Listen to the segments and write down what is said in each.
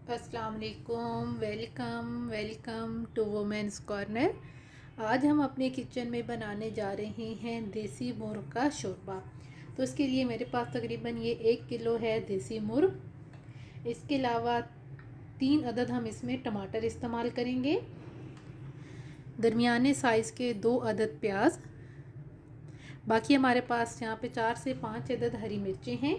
अस्सलाम वालेकुम। Welcome welcome to women's corner. आज हम अपने किचन में बनाने जा रहे हैं देसी मुर्ग का शोरबा। तो इसके लिए मेरे पास तकरीबन ये 1 किलो है देसी मुर्ग। इसके अलावा 3 अदद हम इसमें टमाटर इस्तेमाल करेंगे, दरमियाने साइज़ के 2 अदद प्याज। बाकी हमारे पास यहाँ पे 4 से 5 अदद हरी मिर्चें हैं,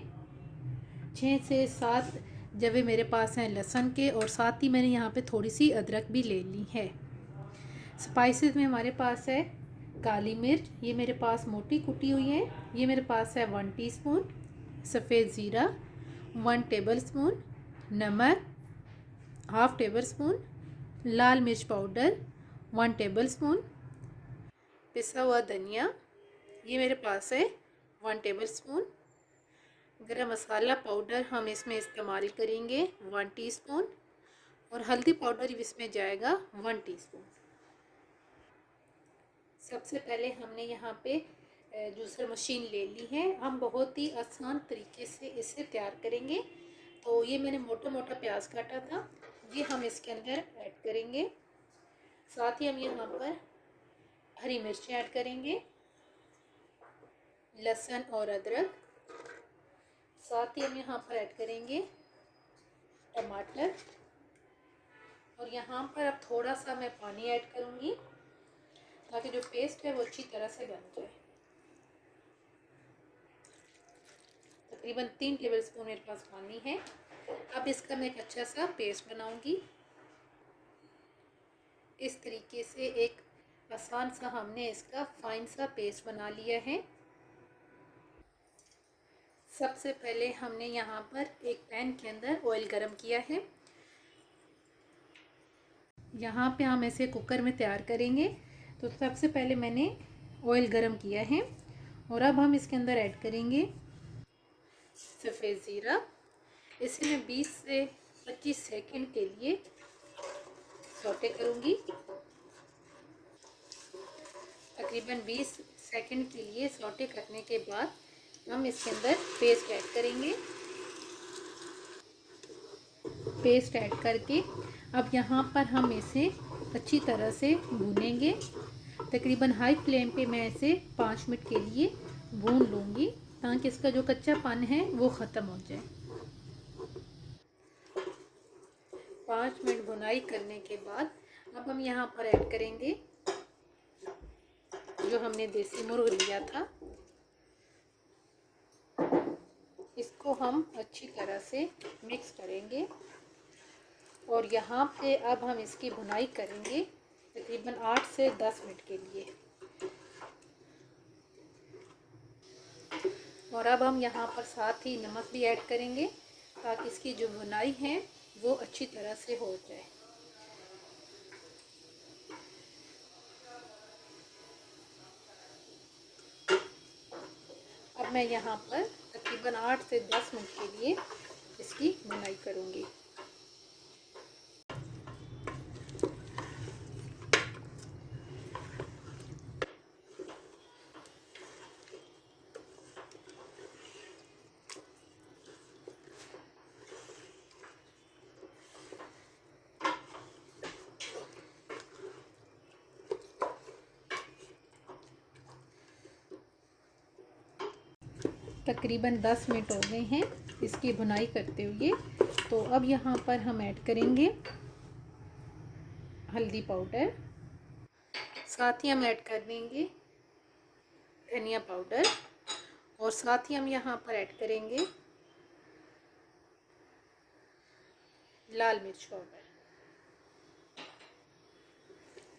6 से 7 जवे मेरे पास हैं लहसुन के, और साथ ही मैंने यहाँ पे थोड़ी सी अदरक भी ले ली है। स्पाइसेस में हमारे पास है काली मिर्च, ये मेरे पास मोटी कुटी हुई है। ये मेरे पास है 1 टीस्पून सफ़ेद ज़ीरा, 1 टेबलस्पून नमक, हाफ़ टेबल स्पून लाल मिर्च पाउडर, 1 टेबलस्पून पिसा हुआ धनिया, ये मेरे पास है 1 टेबलस्पून। गरम मसाला पाउडर हम इसमें इस्तेमाल करेंगे 1 टीस्पून, और हल्दी पाउडर इसमें जाएगा 1 टीस्पून। सबसे पहले हमने यहाँ पे जूसर मशीन ले ली है। हम बहुत ही आसान तरीके से इसे तैयार करेंगे। तो ये मैंने मोटा मोटा प्याज काटा था, ये हम इसके अंदर ऐड करेंगे। साथ ही हम यहाँ पर हरी मिर्चें ऐड करेंगे, लहसुन और अदरक। साथ ही हम यहाँ पर ऐड करेंगे टमाटर, और यहाँ पर अब थोड़ा सा मैं पानी ऐड करूँगी ताकि जो पेस्ट है वो अच्छी तरह से बन जाए। तकरीबन 3 टेबलस्पून मेरे पास पानी है। अब इसका मैं एक अच्छा सा पेस्ट बनाऊँगी। इस तरीके से एक आसान सा हमने इसका फाइन सा पेस्ट बना लिया है। सबसे पहले हमने यहाँ पर एक पैन के अंदर ऑयल गरम किया है। यहाँ पे हम इसे कुकर में तैयार करेंगे। तो सबसे पहले मैंने ऑयल गरम किया है, और अब हम इसके अंदर ऐड करेंगे सफ़ेद ज़ीरा। इसे मैं 20 से 25 सेकंड के लिए सौटे करूँगी। तकरीबन 20 सेकंड के लिए सौटे करने के बाद हम इसके अंदर पेस्ट ऐड करेंगे। पेस्ट ऐड करके अब यहाँ पर हम इसे अच्छी तरह से भूनेंगे। तकरीबन हाई फ्लेम पे मैं इसे 5 मिनट के लिए भून लूँगी ताकि इसका जो कच्चापन है वो ख़त्म हो जाए। 5 मिनट भुनाई करने के बाद अब हम यहाँ पर ऐड करेंगे जो हमने देसी मुर्ग लिया था। इसको हम अच्छी तरह से मिक्स करेंगे, और यहाँ पे अब हम इसकी भुनाई करेंगे तकरीबन 8 से 10 मिनट के लिए। और अब हम यहाँ पर साथ ही नमक भी ऐड करेंगे ताकि इसकी जो भुनाई है वो अच्छी तरह से हो जाए। अब मैं यहाँ पर तकरीबन 8 से 10 मिनट के लिए इसकी भुनाई करूँगी। तकरीबन 10 मिनट हो गए हैं इसकी भुनाई करते हुए। तो अब यहाँ पर हम ऐड करेंगे हल्दी पाउडर, साथ ही हम ऐड कर देंगे धनिया पाउडर, और साथ ही हम यहाँ पर ऐड करेंगे लाल मिर्च पाउडर।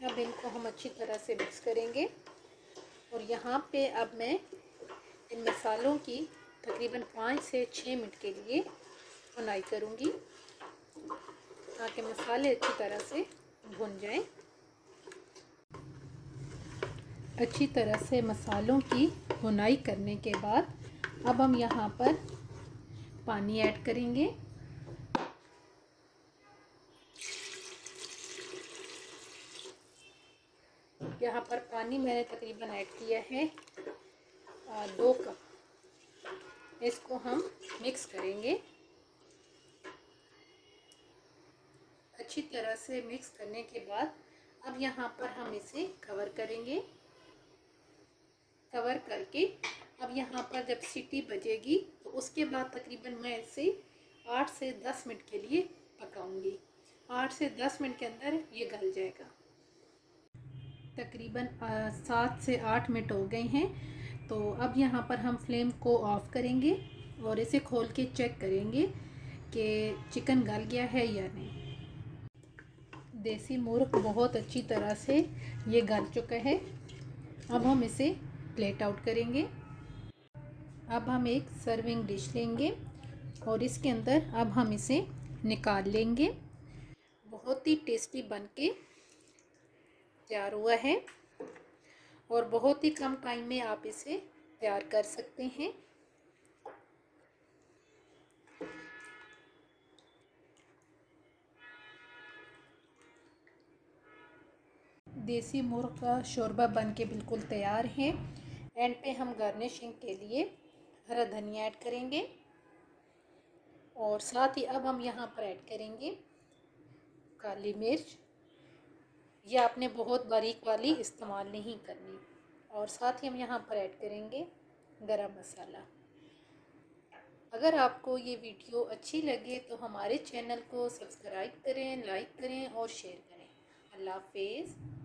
अब इनको हम अच्छी तरह से मिक्स करेंगे, और यहाँ पे अब मैं इन मसालों की तकरीबन 5 से 6 मिनट के लिए भुनाई करूँगी ताकि मसाले अच्छी तरह से भुन जाएं। अच्छी तरह से मसालों की भुनाई करने के बाद अब हम यहाँ पर पानी ऐड करेंगे। यहाँ पर पानी मैंने तकरीबन ऐड किया है 2 कप। इसको हम मिक्स करेंगे। अच्छी तरह से मिक्स करने के बाद अब यहाँ पर हम इसे कवर करेंगे। कवर करके अब यहाँ पर जब सीटी बजेगी तो उसके बाद तकरीबन मैं इसे 8 से 10 मिनट के लिए पकाऊंगी। 8 से 10 मिनट के अंदर ये गल जाएगा। तकरीबन 7 से 8 मिनट हो गए हैं। तो अब यहाँ पर हम फ्लेम को ऑफ़ करेंगे और इसे खोल के चेक करेंगे कि चिकन गल गया है या नहीं। देसी मुर्ग बहुत अच्छी तरह से ये गल चुका है। अब हम इसे प्लेट आउट करेंगे। अब हम एक सर्विंग डिश लेंगे और इसके अंदर अब हम इसे निकाल लेंगे। बहुत ही टेस्टी बनके तैयार हुआ है और बहुत ही कम टाइम में आप इसे तैयार कर सकते हैं। देसी मुर्ग का शोरबा बन के बिल्कुल तैयार है। एंड पे हम गार्निशिंग के लिए हरा धनिया ऐड करेंगे और साथ ही अब हम यहाँ पर ऐड करेंगे काली मिर्च। ये आपने बहुत बारीक वाली इस्तेमाल नहीं करनी। और साथ ही हम यहाँ पर ऐड करेंगे गरम मसाला। अगर आपको ये वीडियो अच्छी लगे तो हमारे चैनल को सब्सक्राइब करें, लाइक करें और शेयर करें। अल्लाह हाफिज़।